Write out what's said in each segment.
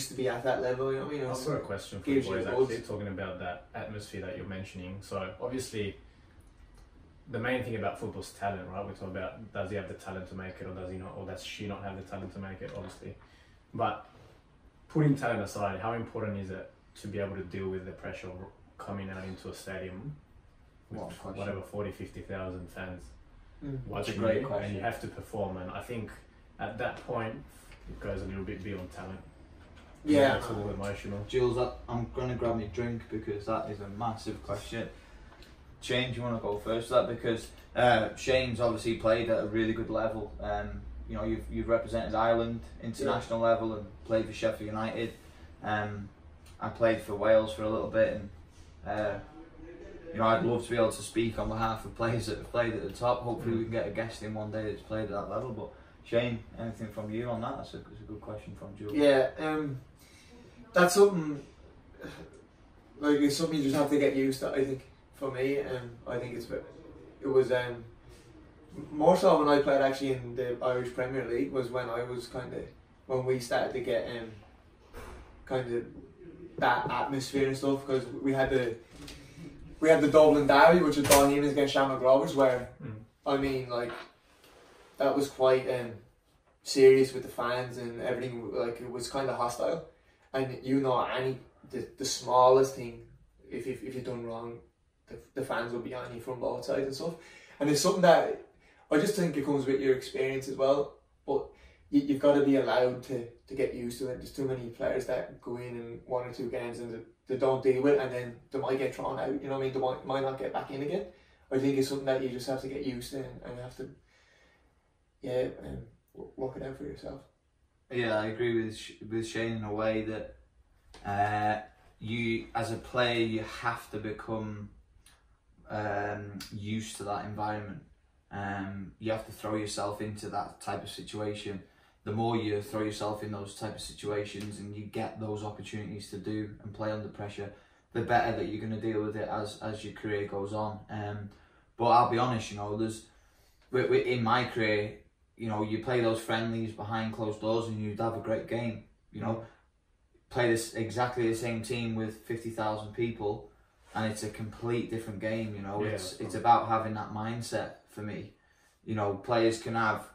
used to be at that level. You know what I mean? I've got a question for you boys, actually, talking about that atmosphere that you're mentioning. So obviously, the main thing about football is talent, right? We talk about, does he have the talent to make it, or does he not, or does she not have the talent to make it, obviously. But putting talent aside, how important is it to be able to deal with the pressure of coming out into a stadium with whatever 40, 50,000 fans watching you, and you have to perform? And I think at that point, it goes a little bit beyond talent. Yeah, it's a little emotional. Jules, I'm going to grab my drink because that is a massive question. Shane, do you want to go first for that? Because Shane's obviously played at a really good level. You know, you've represented Ireland international level and played for Sheffield United. I played for Wales for a little bit, and you know, I'd love to be able to speak on behalf of players that have played at the top. Hopefully we can get a guest in one day that's played at that level. But Shane, anything from you on that? That's a good question from Jules. Yeah, that's something, like, it's something you just have to get used to, I think, for me. I think it was more so when I played actually in the Irish Premier League, was when I was when we started to get kind of that atmosphere and stuff, because we had the Dublin derby, which was Bohemians against Shamrock Rovers, where I mean, like, that was quite serious with the fans and everything. Like, it was kind of hostile, and you know, the smallest thing, if you've done wrong, the fans will be on you from both sides and stuff. And it's something that I just think it comes with your experience as well. But you've got to be allowed to get used to it. There's too many players that go in 1 or 2 games and they don't deal with it, and then they might get thrown out. You know what I mean? They might not get back in again. I think it's something that you just have to get used to and have to, work it out for yourself. Yeah, I agree with Shane in a way that you, as a player, you have to become used to that environment. You have to throw yourself into that type of situation. The more you throw yourself in those type of situations and you get those opportunities to do and play under pressure, the better that you're going to deal with it as your career goes on. But I'll be honest, you know, in my career, you know, you play those friendlies behind closed doors and you'd have a great game. You know, play this exactly the same team with 50,000 people, and it's a complete different game. You know, it's about having that mindset for me. You know, players can have,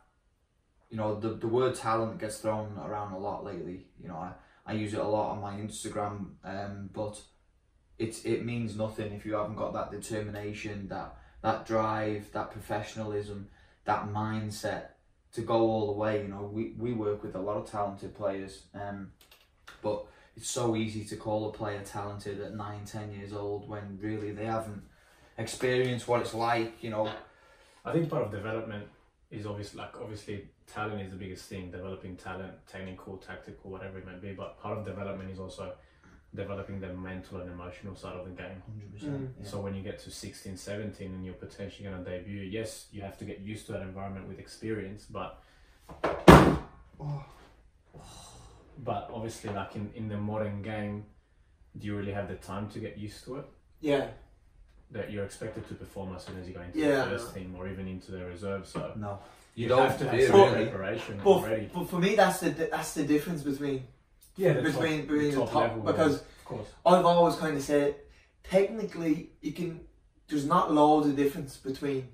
you know, the word talent gets thrown around a lot lately. You know, I use it a lot on my Instagram, but it means nothing if you haven't got that determination, that drive, that professionalism, that mindset to go all the way. You know, we work with a lot of talented players, but it's so easy to call a player talented at 9, 10 years old when really they haven't experienced what it's like. You know, I think part of development is obviously talent is the biggest thing, developing talent, technical, tactical, whatever it may be, but part of development is also developing the mental and emotional side of the game. 100%. So when you get to 16, 17 and you're potentially going to debut, yes, you have to get used to that environment with experience, but obviously, like in the modern game, do you really have the time to get used to it? Yeah. That you're expected to perform as soon as you go into the first team or even into the reserve. So no, you don't have to have some preparation already. But for me, that's the difference between the top level, because of course. I've always kind of said, technically, there's not loads of difference between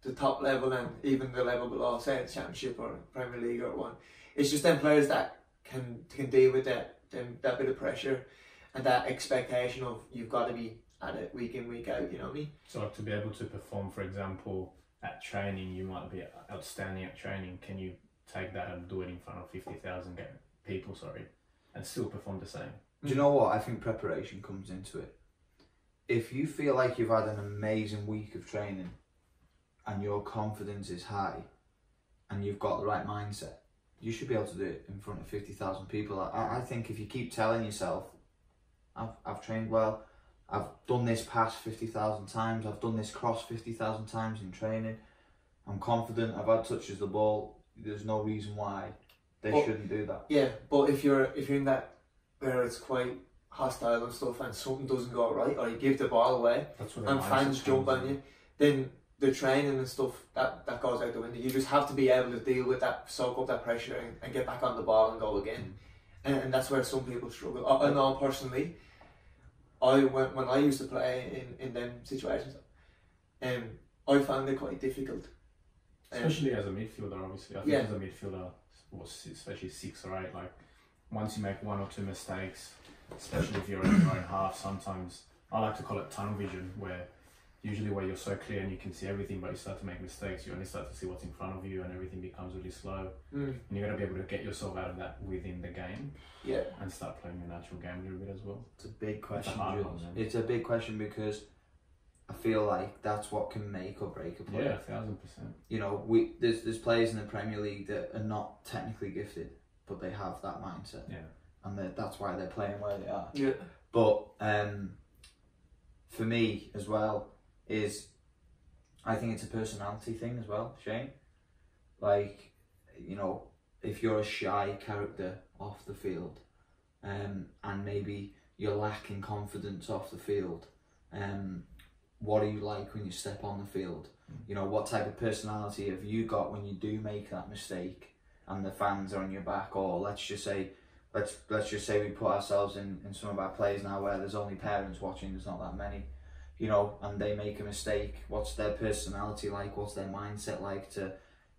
the top level and even the level below, say the Championship or Premier League or one. It's just them players that can deal with that bit of pressure and that expectation of you've got to be at it week in, week out, you know what I mean? So to be able to perform, for example, at training, you might be outstanding at training. Can you take that and do it in front of 50,000 people, and still perform the same? Do you know what? I think preparation comes into it. If you feel like you've had an amazing week of training and your confidence is high and you've got the right mindset, you should be able to do it in front of 50,000 people. I think if you keep telling yourself, I've trained well, I've done this pass 50,000 times, I've done this cross 50,000 times in training, I'm confident, I've had touches the ball, there's no reason why they shouldn't do that. Yeah, but if you're in that where it's quite hostile and stuff and something doesn't go right, or you give the ball away and fans jump on you, then the training and stuff that goes out the window. You just have to be able to deal with that, soak up that pressure and get back on the ball and go again. and that's where some people struggle. I know personally, when I used to play in them situations, I found it quite difficult. Especially as a midfielder, obviously. I think as a midfielder, especially 6 or 8, like once you make 1 or 2 mistakes, especially if you're in your own half, sometimes I like to call it tunnel vision, where usually where you're so clear and you can see everything, but you start to make mistakes, you only start to see what's in front of you and everything becomes really slow. And you got to be able to get yourself out of that within the game, and start playing your natural game a little bit as well. It's a big question. It's a big question because I feel like that's what can make or break a player. Yeah, 1000%. You know, there's players in the Premier League that are not technically gifted, but they have that mindset. Yeah. And that's why they're playing where they are. Yeah. But for me as well, I think it's a personality thing as well, Shane. Like, you know, if you're a shy character off the field, and maybe you're lacking confidence off the field, what are you like when you step on the field? You know, what type of personality have you got when you do make that mistake and the fans are on your back? Or let's just say we put ourselves in some of our plays now where there's only parents watching, there's not that many, you know, and they make a mistake. What's their personality like? What's their mindset like to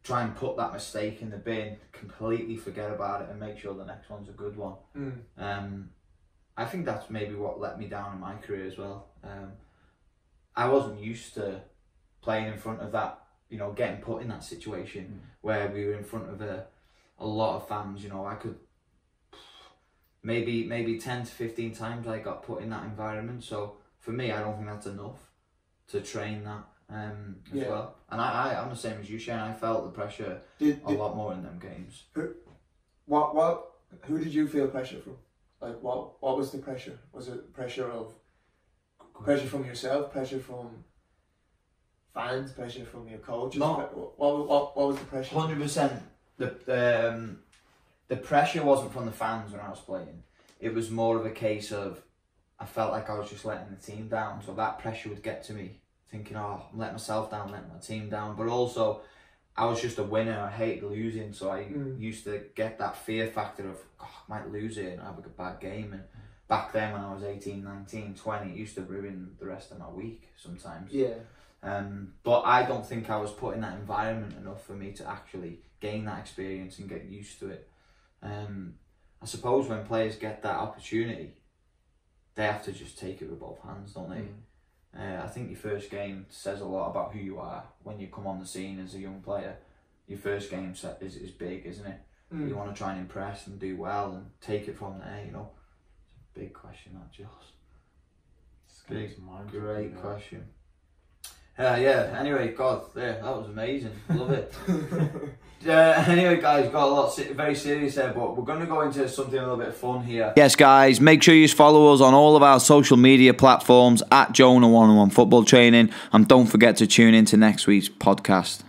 try and put that mistake in the bin, completely forget about it and make sure the next one's a good one? I think that's maybe what let me down in my career as well. I wasn't used to playing in front of that, you know, getting put in that situation where we were in front of a lot of fans. You know, I could maybe 10 to 15 times I got put in that environment. So for me, I don't think that's enough to train that as well. And I'm the same as you, Shane. I felt the pressure a lot more in them games. Who did you feel pressure from? Like, what was the pressure? Was it pressure from yourself, pressure from fans, pressure from your coaches? No. What was the pressure? 100%. The pressure wasn't from the fans when I was playing. It was more of a case of I felt like I was just letting the team down. So that pressure would get to me, thinking, oh, I'm letting myself down, letting my team down. But also, I was just a winner. I hate losing. So I used to get that fear factor of, oh, I might lose it and have a bad game. And back then when I was 18, 19, 20, it used to ruin the rest of my week sometimes. Yeah. But I don't think I was put in that environment enough for me to actually gain that experience and get used to it. I suppose when players get that opportunity, they have to just take it with both hands, don't they? I think your first game says a lot about who you are when you come on the scene as a young player. Your first game set is big, isn't it? You want to try and impress and do well and take it from there, you know. It's a big question, that, Joss. Great question. Yeah, anyway, God, that was amazing. Love it. Anyway, guys, got a lot very serious there, but we're going to go into something a little bit fun here. Yes, guys, make sure you follow us on all of our social media platforms at Joner 1on1 Football Training, and don't forget to tune in to next week's podcast.